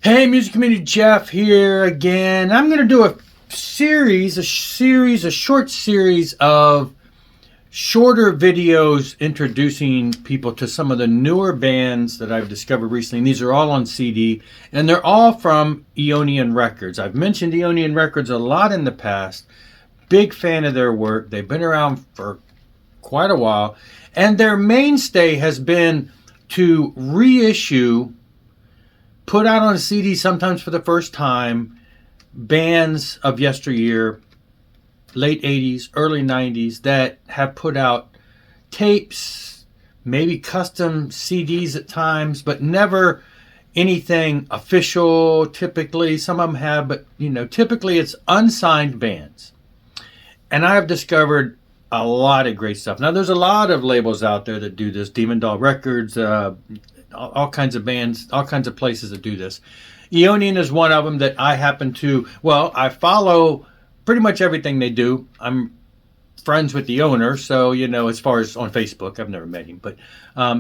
Hey, music community, Jeff here again. I'm going to do a short series of shorter videos introducing people to some of the newer bands that I've discovered recently. And these are all on CD, and they're all from Eonian Records. I've mentioned Eonian Records a lot in the past. Big fan of their work. They've been around for quite a while, and their mainstay has been to reissue, put out on a CD sometimes for the first time, bands of yesteryear, late 80s, early 90s, that have put out tapes, maybe custom CDs at times, but never anything official. Typically, some of them have, but typically it's unsigned bands. And I have discovered a lot of great stuff. Now, there's a lot of labels out there that do this. Demon Doll Records, all kinds of bands, all kinds of places that do this. Eonian is one of them that I happen to, I follow pretty much everything they do. I'm friends with the owner, so, as far as on Facebook, I've never met him. But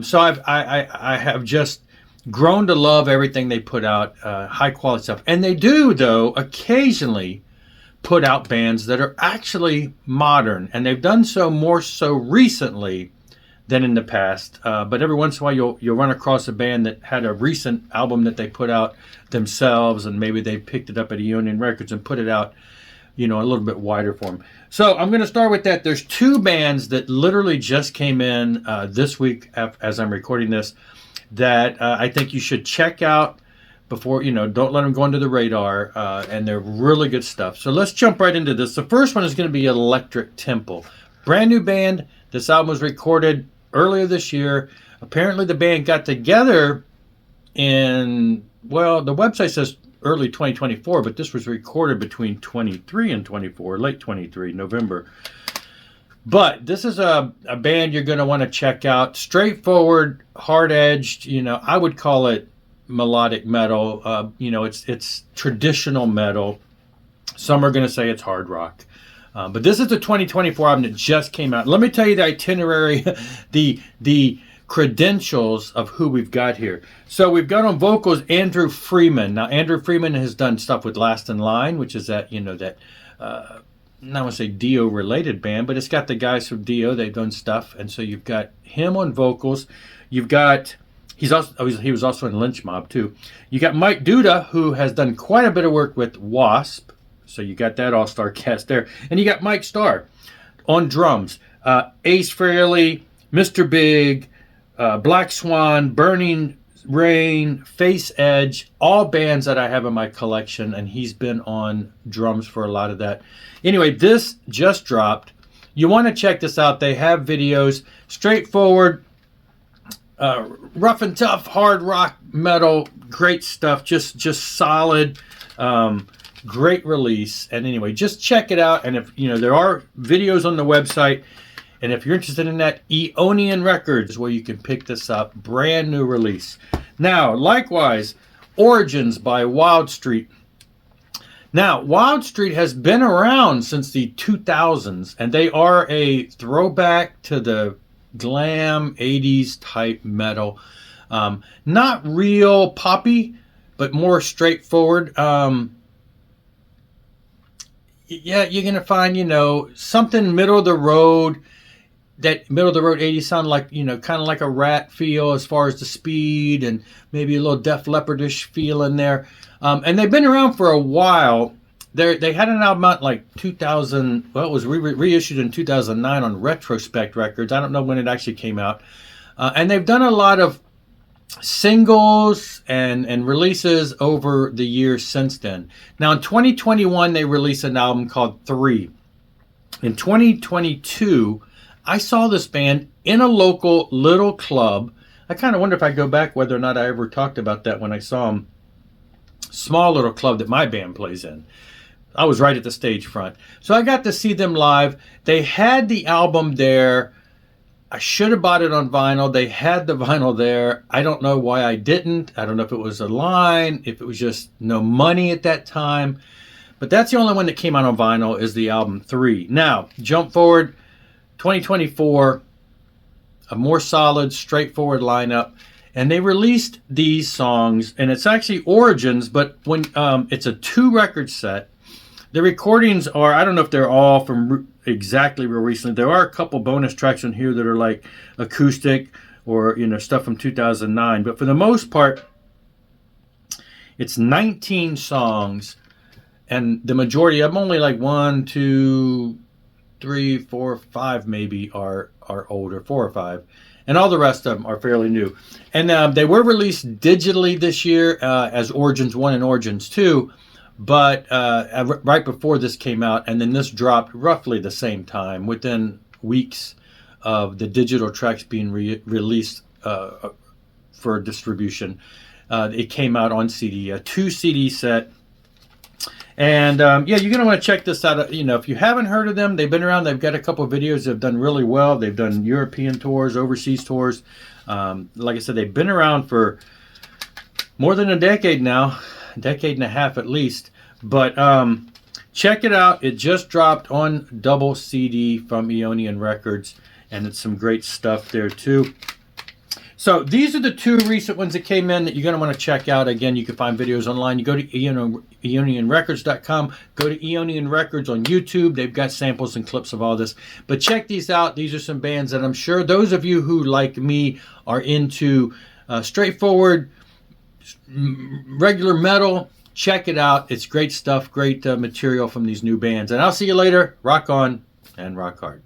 so I have just grown to love everything they put out, high quality stuff. And they do, though, occasionally put out bands that are actually modern. And they've done so more so recently than in the past, but every once in a while you'll run across a band that had a recent album that they put out themselves, and maybe they picked it up at Eonian Records and put it out, a little bit wider form. So I'm going to start with that. There's two bands that literally just came in this week as I'm recording this that I think you should check out before, don't let them go under the radar, and they're really good stuff. So let's jump right into this. The first one is going to be Electric Temple. Brand new band. This album was recorded earlier this year. Apparently the band got together in, the website says early 2024, but this was recorded between 23 and 24, late 23, November. But this is a band you're going to want to check out. Straightforward, hard-edged, I would call it melodic metal. It's traditional metal. Some are going to say it's hard rock. But this is the 2024 album that just came out. Let me tell you the itinerary, the credentials of who we've got here. So we've got on vocals Andrew Freeman. Now, Andrew Freeman has done stuff with Last in Line, which is that, I don't want to say Dio-related band, but it's got the guys from Dio. They've done stuff. And so you've got him on vocals. You've got, he was also in Lynch Mob, too. You got Mike Duda, who has done quite a bit of work with Wasp. So you got that all-star cast there. And you got Mike Starr on drums. Ace Frehley, Mr. Big, Black Swan, Burning Rain, Face Edge, all bands that I have in my collection. And he's been on drums for a lot of that. Anyway, this just dropped. You want to check this out. They have videos. Straightforward, rough and tough, hard rock, metal, great stuff. Just solid. Great release. And anyway, just check it out. And if there are videos on the website, and if you're interested in that, Eonian Records is where you can pick this up. Brand new release. Now, likewise, Origins by Wildstreet. Now, Wildstreet has been around since the 2000s, and they are a throwback to the glam 80s type metal. Not real poppy, but more straightforward. Yeah, you're going to find, something middle of the road. That middle of the road 80s sound like, kind of like a Rat feel as far as the speed, and maybe a little Def Leppard-ish feel in there. And they've been around for a while. They had an album out like 2000, it was reissued in 2009 on Retrospect Records. I don't know when it actually came out. And they've done a lot of singles and releases over the years since then. Now in 2021 they released an album called 3. In 2022 I saw this band in a local little club. I kind of wonder if I go back whether or not I ever talked about that when I saw them. Small little club that my band plays in. I was right at the stage front. So I got to see them live. They had the album there. I should have bought it on vinyl. They had the vinyl there. I don't know why I didn't. I don't know if it was a line, if it was just no money at that time. But that's the only one that came out on vinyl is the album 3. Now, jump forward, 2024, a more solid, straightforward lineup. And they released these songs, and it's actually Origins, but when it's a 2-record set. The recordings are, I don't know if they're all from exactly real recently. There are a couple bonus tracks on here that are like acoustic or, you know, stuff from 2009. But for the most part, it's 19 songs, and the majority of them, only like 1, 2, 3, 4, 5 maybe are older, 4 or 5. And all the rest of them are fairly new. And they were released digitally this year as Origins 1 and Origins 2. But right before this came out, and then this dropped roughly the same time, within weeks of the digital tracks being released for distribution. It came out on CD, a 2 CD set. And yeah, you're going to want to check this out. You know, if you haven't heard of them, they've been around. They've got a couple of videos that have done really well. They've done European tours, overseas tours. Like I said, they've been around for more than a decade now. Decade and a half at least. But check it out. It just dropped on double CD from Eonian Records, and it's some great stuff there too. So these are the 2 recent ones that came in that you're going to want to check out. Again, you can find videos online. You go to EonianRecords.com, go to Eonian Records on YouTube. They've got samples and clips of all this. But check these out. These are some bands that I'm sure those of you who, like me, are into straightforward regular metal, check it out. It's great stuff, great material from these new bands. And I'll see you later. Rock on and rock hard.